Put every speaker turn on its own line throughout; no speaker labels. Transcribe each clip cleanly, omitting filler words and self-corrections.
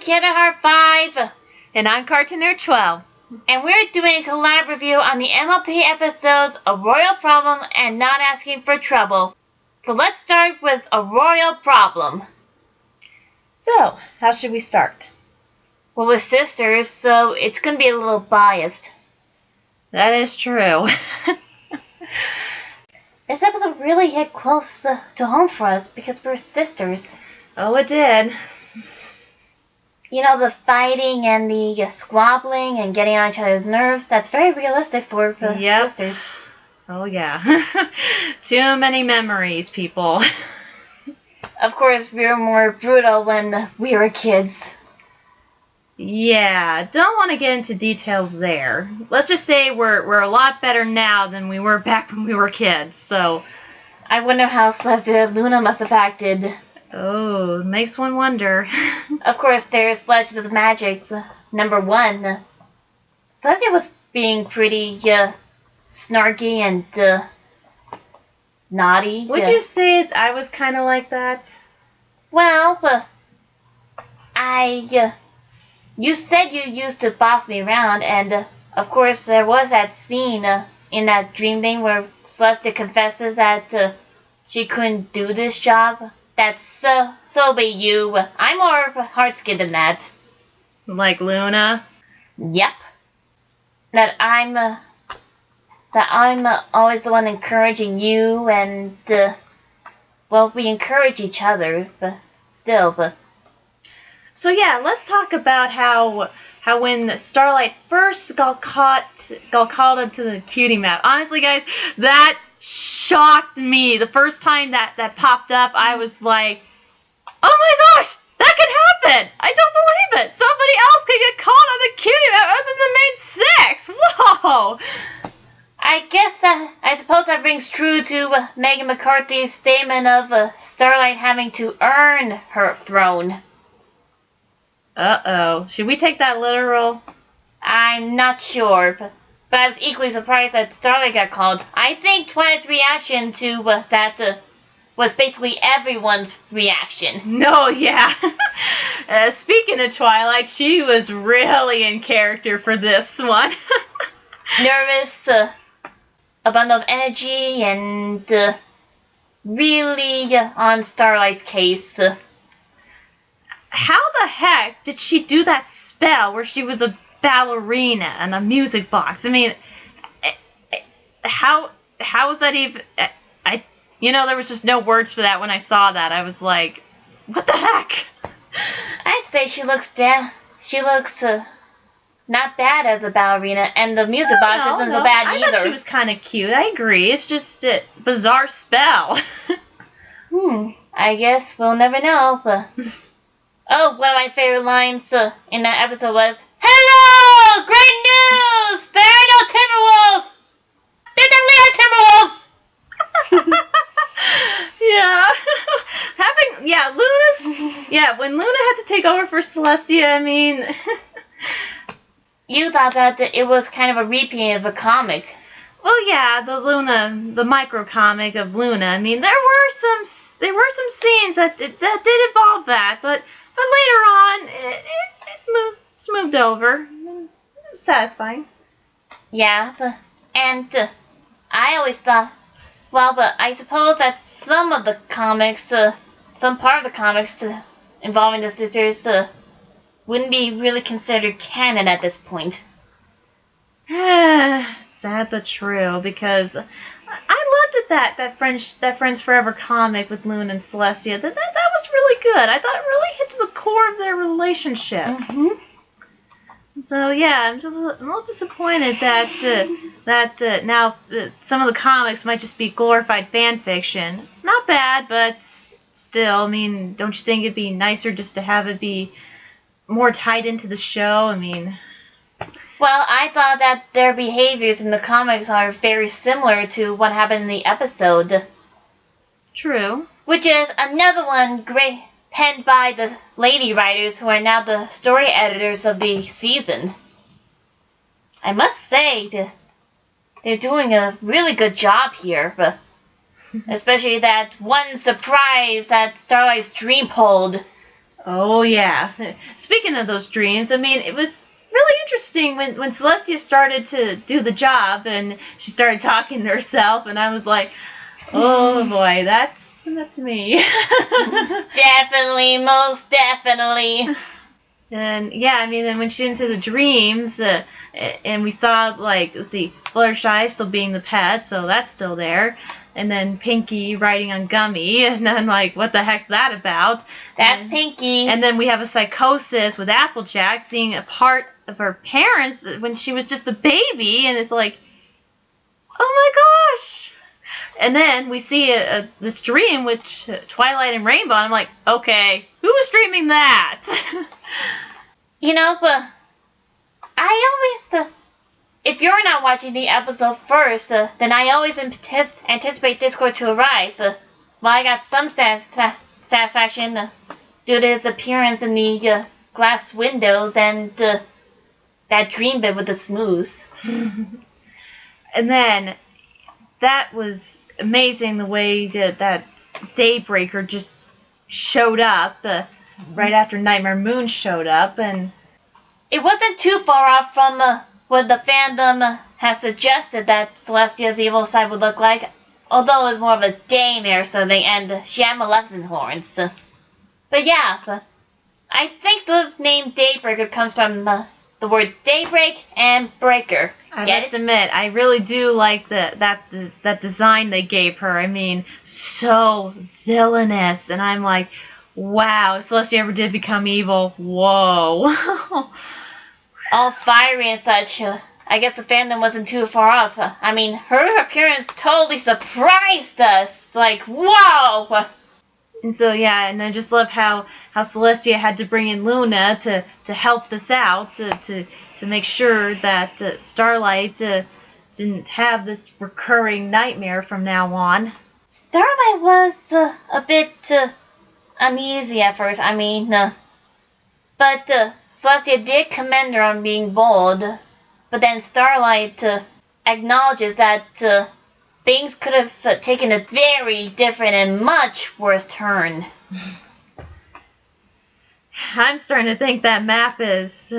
Kid at Heart 5.
And I'm Cartoonic 12.
And we're doing a collab review on the MLP episodes A Royal Problem and Not Asking for Trouble. So let's start with A Royal Problem.
So, how should we start?
Well, we're sisters, so it's going to be a little biased.
That is true.
This episode really hit close to home for us because we're sisters.
Oh, it did.
You know, the fighting and the squabbling and getting on each other's nerves, that's very realistic for sisters.
Oh, yeah. Too many memories, people.
Of course, we were more brutal when we were kids.
Yeah, don't want to get into details there. Let's just say we're a lot better now than we were back when we were kids, so...
I wonder how Celestia and Luna must have acted.
Oh, makes one wonder.
Of course, there's Legends of Magic, number 1. Celestia was being pretty snarky and naughty.
Would you say I was kind of like that?
Well, you said you used to boss me around, and of course there was that scene in that dream thing where Celestia confesses that she couldn't do this job. That's so be you. I'm more hard-skinned than that.
Like Luna?
Yep. That I'm always the one encouraging you, and well, we encourage each other, but still.
So yeah, let's talk about how when Starlight first got called into the cutie map. Honestly, guys, that shocked me. The first time that popped up, I was like, oh my gosh, that could happen! I don't believe it! Somebody else could get called on the cutie map other than the main 6! Whoa!
I suppose that rings true to Megan McCarthy's statement of Starlight having to earn her throne.
Uh-oh. Should we take that literal?
I'm not sure, but I was equally surprised that Starlight got called. I think Twilight's reaction to that was basically everyone's reaction.
No, yeah. Speaking of Twilight, she was really in character for this one.
Nervous, a bundle of energy, and really on Starlight's case.
How the heck did she do that spell where she was a ballerina and a music box? I mean, how was that even... there was just no words for that when I saw that. I was like, what the heck?
I'd say she looks not bad as a ballerina, and the music box isn't so bad either.
I thought she was kind of cute. I agree. It's just a bizarre spell.
I guess we'll never know, but... Oh, one of my favorite lines in that episode was, "Hello! Great news! There are no Timberwolves! There definitely are
Timberwolves!" Yeah. When Luna had to take over for Celestia, I mean...
You thought that it was kind of a repeat of a comic.
Well, yeah, the micro comic of Luna. I mean, there were some scenes that did involve that, but later on, it moved over. It was satisfying.
Yeah, and I always thought, well, but I suppose that some part of the comics involving the sisters wouldn't be really considered canon at this point.
Sad but true, because I loved that Friends Forever comic with Luna and Celestia. That was really good. I thought it really hit to the core of their relationship. So yeah, I'm just a little disappointed that now some of the comics might just be glorified fan fiction. Not bad, but still, I mean, don't you think it'd be nicer just to have it be more tied into the show? I mean...
Well, I thought that their behaviors in the comics are very similar to what happened in the episode.
True.
Which is another one penned by the lady writers who are now the story editors of the season. I must say, they're doing a really good job here, but especially that one surprise that Starlight's dream pulled.
Oh, yeah. Speaking of those dreams, I mean, it was really interesting when Celestia started to do the job and she started talking to herself, and I was like, oh boy, that's me.
Definitely, most definitely.
And yeah, I mean, and when she into the dreams, and we saw, like, let's see, Fluttershy still being the pet, so that's still there. And then Pinky riding on Gummy, and then, like, what the heck's that about?
That's Pinky.
And then we have a psychosis with Applejack seeing a part of her parents when she was just a baby, and it's like, oh my gosh! And then we see this dream with Twilight and Rainbow, and I'm like, okay, who was dreaming that?
You know, but I always, if you're not watching the episode first, then I always anticipate Discord to arrive. Well, I got some satisfaction due to his appearance in the glass windows and that dream bit with the smooths.
And then that was amazing the way that Daybreaker just showed up right after Nightmare Moon showed up, and
it wasn't too far off from what the fandom has suggested that Celestia's evil side would look like, although it was more of a daymare something, and she had Maleficent horns. But yeah, I think the name Daybreaker comes from the words daybreak and breaker.
I must admit, I really do like that design they gave her. I mean, so villainous, and I'm like, wow, if Celestia ever did become evil, whoa.
All fiery and such. I guess the fandom wasn't too far off. I mean, her appearance totally surprised us. Like, whoa!
And so, yeah, and I just love how Celestia had to bring in Luna to help this out, to make sure that Starlight didn't have this recurring nightmare from now on.
Starlight was a bit uneasy at first, I mean, but Celestia did commend her on being bold, but then Starlight acknowledges that things could have taken a very different and much worse turn.
I'm starting to think that map is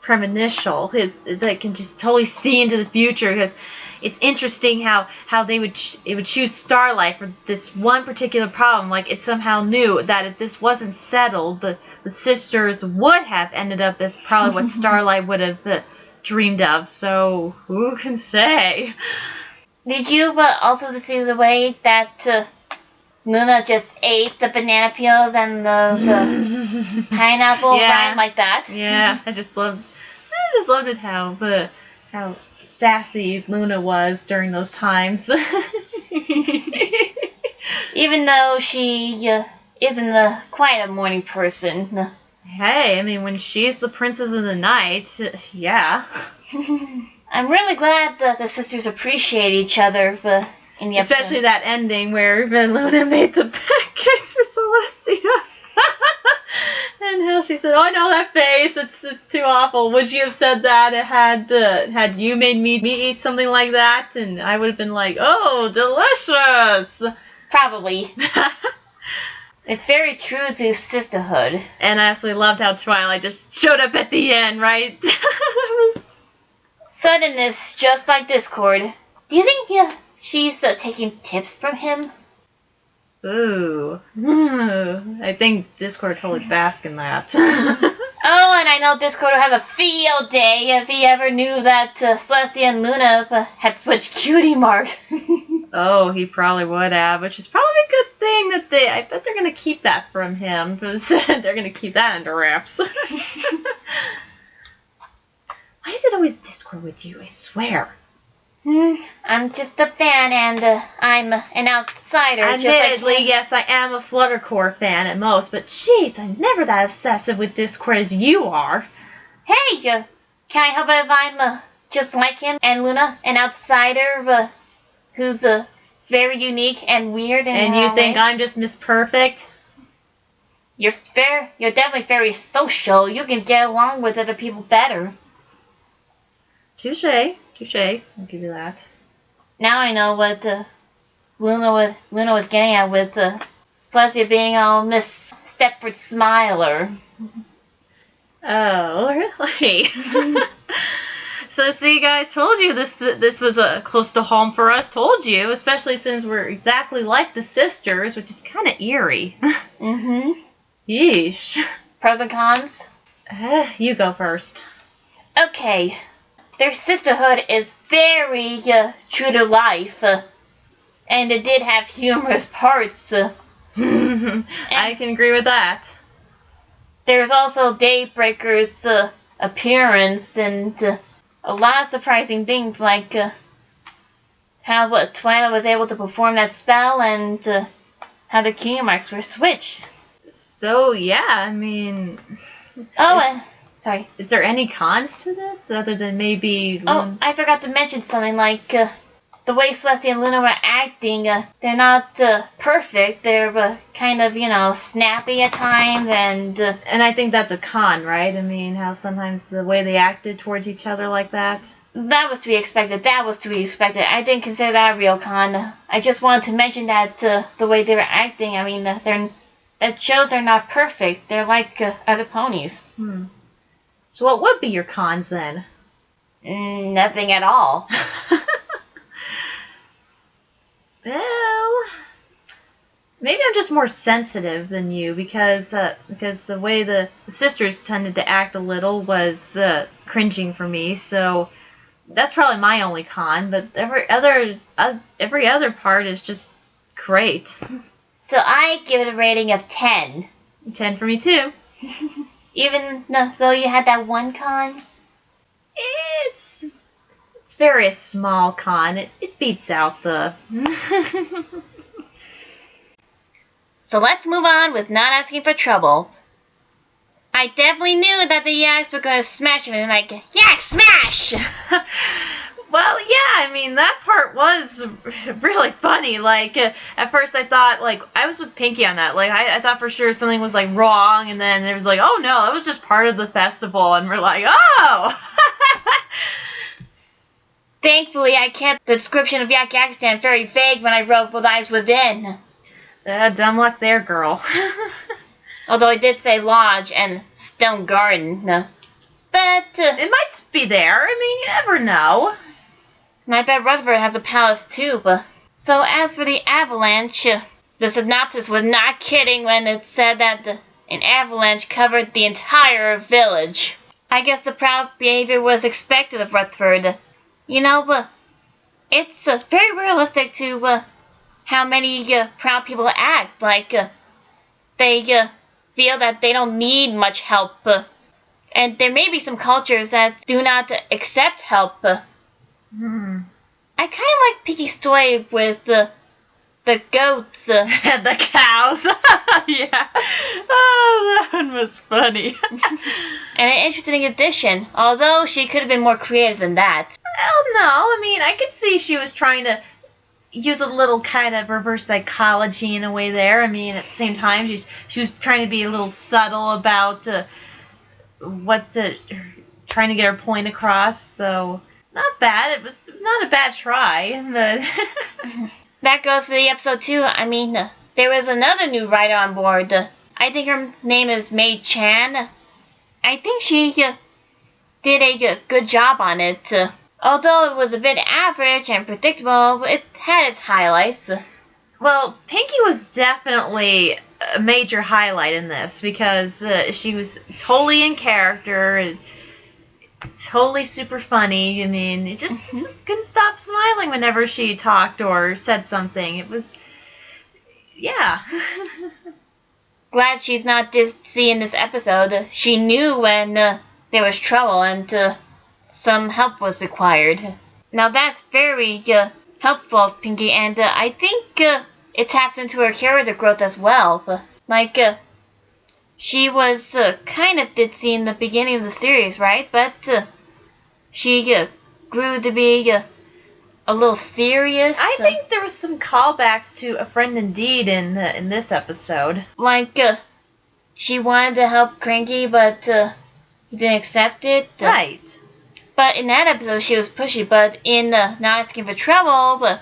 premonitional. That can just totally see into the future, because it's interesting how it would choose Starlight for this one particular problem. Like, it somehow knew that if this wasn't settled, the sisters would have ended up as probably what Starlight would have dreamed of. So who can say?
Did you also see the way that Luna just ate the banana peels and the pineapple rind like that?
Yeah, I just loved it how sassy Luna was during those times.
Even though she isn't quite a morning person.
Hey, I mean, when she's the princess of the night, yeah.
I'm really glad that the sisters appreciate each other in the episode.
Especially that ending where Luna made the pancakes for Celestia. And how she said, "Oh, I know that face. It's too awful. Would you have said that had you made me eat something like that?" And I would have been like, "Oh, delicious."
Probably. It's very true to sisterhood.
And I absolutely loved how Twilight just showed up at the end, right?
Suddenness, just like Discord. Do you think she's taking tips from him?
Ooh. I think Discord totally bask in that.
Oh, and I know Discord will have a field day if he ever knew that Celestia and Luna had switched cutie marks.
Oh, he probably would have, which is probably a good thing that I bet they're going to keep that from him, because they're going to keep that under wraps. Why is it always Discord with you, I swear?
I'm just a fan, and I'm an outsider.
Admittedly, yes, I am a Fluttercore fan at most, but jeez, I'm never that obsessive with Discord as you are.
Hey, can I help if I'm just like him and Luna, an outsider who's very unique and weird in
And
her
you think
way?
I'm just Miss Perfect?
You're definitely very social. You can get along with other people better.
Touche. I'll give you that.
Now I know what Luna was getting at with Celestia being all Miss Stepford Smiler.
Oh, really? So see, guys, told you this was close to home for us. Told you, especially since we're exactly like the sisters, which is kind of eerie.
Mm-hmm.
Yeesh.
Pros and cons?
You go first.
Okay. Their sisterhood is very true to life. And it did have humorous parts.
I can agree with that.
There's also Daybreaker's appearance and a lot of surprising things like how Twilight was able to perform that spell and how the key marks were switched.
So yeah, I mean,
sorry.
Is there any cons to this other than maybe?
Oh, I forgot to mention something like the way Celestia and Luna were acting. They're not perfect. They're kind of snappy at times
and I think that's a con, right? I mean, how sometimes the way they acted towards each other like that.
That was to be expected. I didn't consider that a real con. I just wanted to mention that the way they were acting. I mean, that shows they're not perfect. They're like other ponies.
So what would be your cons then?
Nothing at all.
Well, maybe I'm just more sensitive than you because the way the sisters tended to act a little was cringing for me. So that's probably my only con. But every other part is just great.
So I give it a rating of 10.
10 for me too.
Even though you had that one con?
It's very a small con. It beats out the...
So let's move on with not asking for trouble. I definitely knew that the Yaks were going to smash him and like, Yak smash!
Well, yeah, I mean, that part was really funny. Like, at first I thought, like, I was with Pinky on that. Like, I thought for sure something was, like, wrong, and then it was like, oh, no, it was just part of the festival, and we're like, oh!
Thankfully, I kept the description of Yak Yakistan very vague when I wrote What Lies Within.
Dumb luck there, girl.
Although I did say Lodge and Stone Garden. But
it might be there. I mean, you never know.
And I bet Rutherford has a palace too. So as for the avalanche, the synopsis was not kidding when it said that an avalanche covered the entire village. I guess the proud behavior was expected of Rutherford. But it's very realistic to how many proud people act. Like, they feel that they don't need much help. And there may be some cultures that do not accept help. I kind of like Pinky's story with the goats.
The cows. Yeah. Oh, that one was funny.
And an interesting addition, although she could have been more creative than that.
Well, no. I mean, I could see she was trying to use a little kind of reverse psychology in a way there. I mean, at the same time, she was trying to be a little subtle about trying to get her point across. So, not bad. It was not a bad try, but...
That goes for the episode too. I mean, there was another new writer on board. I think her name is Mei Chan. I think she did a good job on it. Although it was a bit average and predictable, it had its highlights.
Well, Pinky was definitely a major highlight in this because she was totally in character and totally super funny. I mean, it just couldn't stop smiling whenever she talked or said something. It was, yeah.
Glad she's not seeing this episode. She knew when there was trouble and some help was required. Now that's very helpful, Pinky, and I think it taps into her character growth as well. Like, she was kind of ditzy in the beginning of the series, right? But she grew to be a little serious.
I think there was some callbacks to A Friend Indeed in this episode.
Like, she wanted to help Cranky, but he didn't accept it.
Right.
But in that episode, she was pushy. But in Not Asking for Trouble,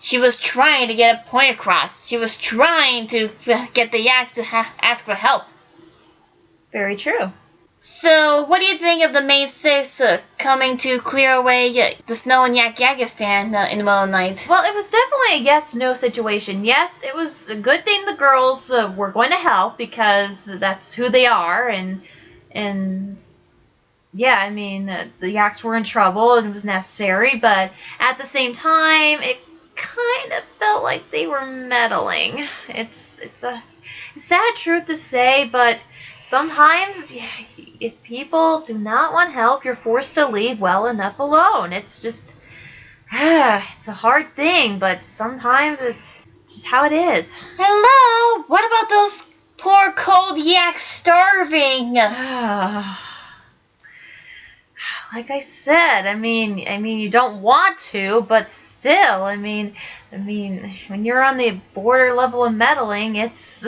she was trying to get a point across. She was trying to get the yaks to ask for help.
Very true.
So, what do you think of the main six coming to clear away the snow in Yakyagistan in the middle of the night?
Well, it was definitely a yes-no situation. Yes, it was a good thing the girls were going to help because that's who they are, and yeah, I mean, the yaks were in trouble and it was necessary, but at the same time, it kind of felt like they were meddling. It's a sad truth to say, but sometimes, if people do not want help, you're forced to leave well enough alone. It's just, it's a hard thing, but sometimes it's just how it is.
Hello? What about those poor cold yaks starving?
Like I said, I mean, you don't want to, but still, I mean, when you're on the border level of meddling, it's...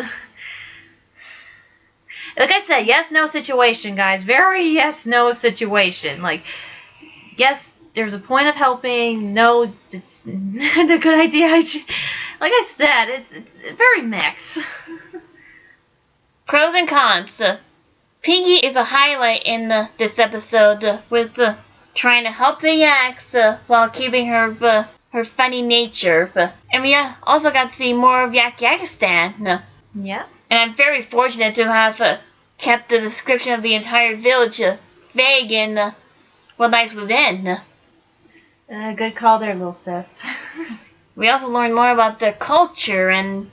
Like I said, yes-no situation, guys. Very yes-no situation. Like, yes, there's a point of helping. No, it's not a good idea. Like I said, it's very mixed.
Pros and cons. Pinky is a highlight in this episode with trying to help the yaks while keeping her funny nature. And we also got to see more of Yakyagistan.
Yeah.
And I'm very fortunate to have kept the description of the entire village vague in What Lies Within.
Good call there, little sis.
We also learned more about their culture and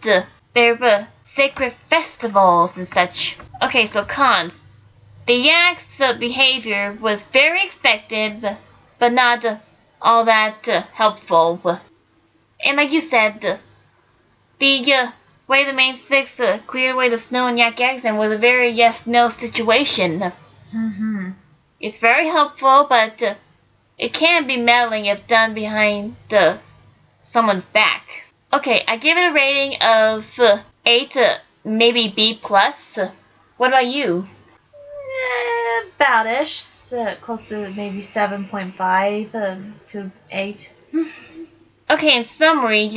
their sacred festivals and such. Okay, so cons. The yaks' behavior was very expected, but not all that helpful. And like you said, the way the main six cleared away the snow in Yakyagistan was a very yes-no situation.
Mm-hmm.
It's very helpful, but it can be meddling if done behind someone's back. Okay, I give it a rating of 8, maybe B+. What about you?
About-ish. Close to maybe 7.5 to 8.
Okay, in summary,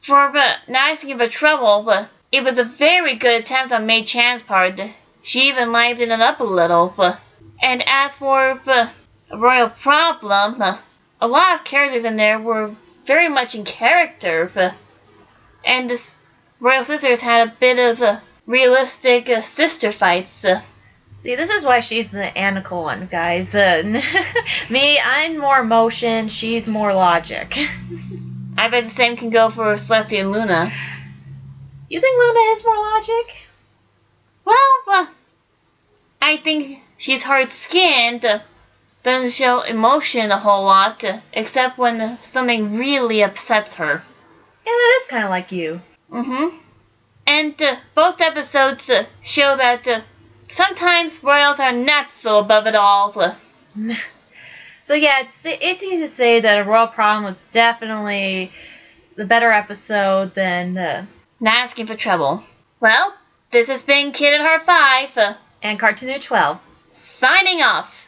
for not asking for trouble, it was a very good attempt on Mei Chan's part. She even livened it up a little. And as for a royal problem, a lot of characters in there were very much in character. And the royal sisters had a bit of realistic sister fights.
See, this is why she's the analytical one, guys. Me, I'm more emotion, she's more logic.
I bet the same can go for Celestia and Luna.
You think Luna is more logic?
Well, I think she's hard-skinned, doesn't show emotion a whole lot, except when something really upsets her.
Yeah, that is kind of like you.
Mm-hmm. And both episodes show that sometimes royals are not so above it all.
So yeah, it's easy to say that A Royal Problem was definitely the better episode than
Not Asking for Trouble. Well, this has been Kid at Heart 5.
and Cartoonic 12.
Signing off.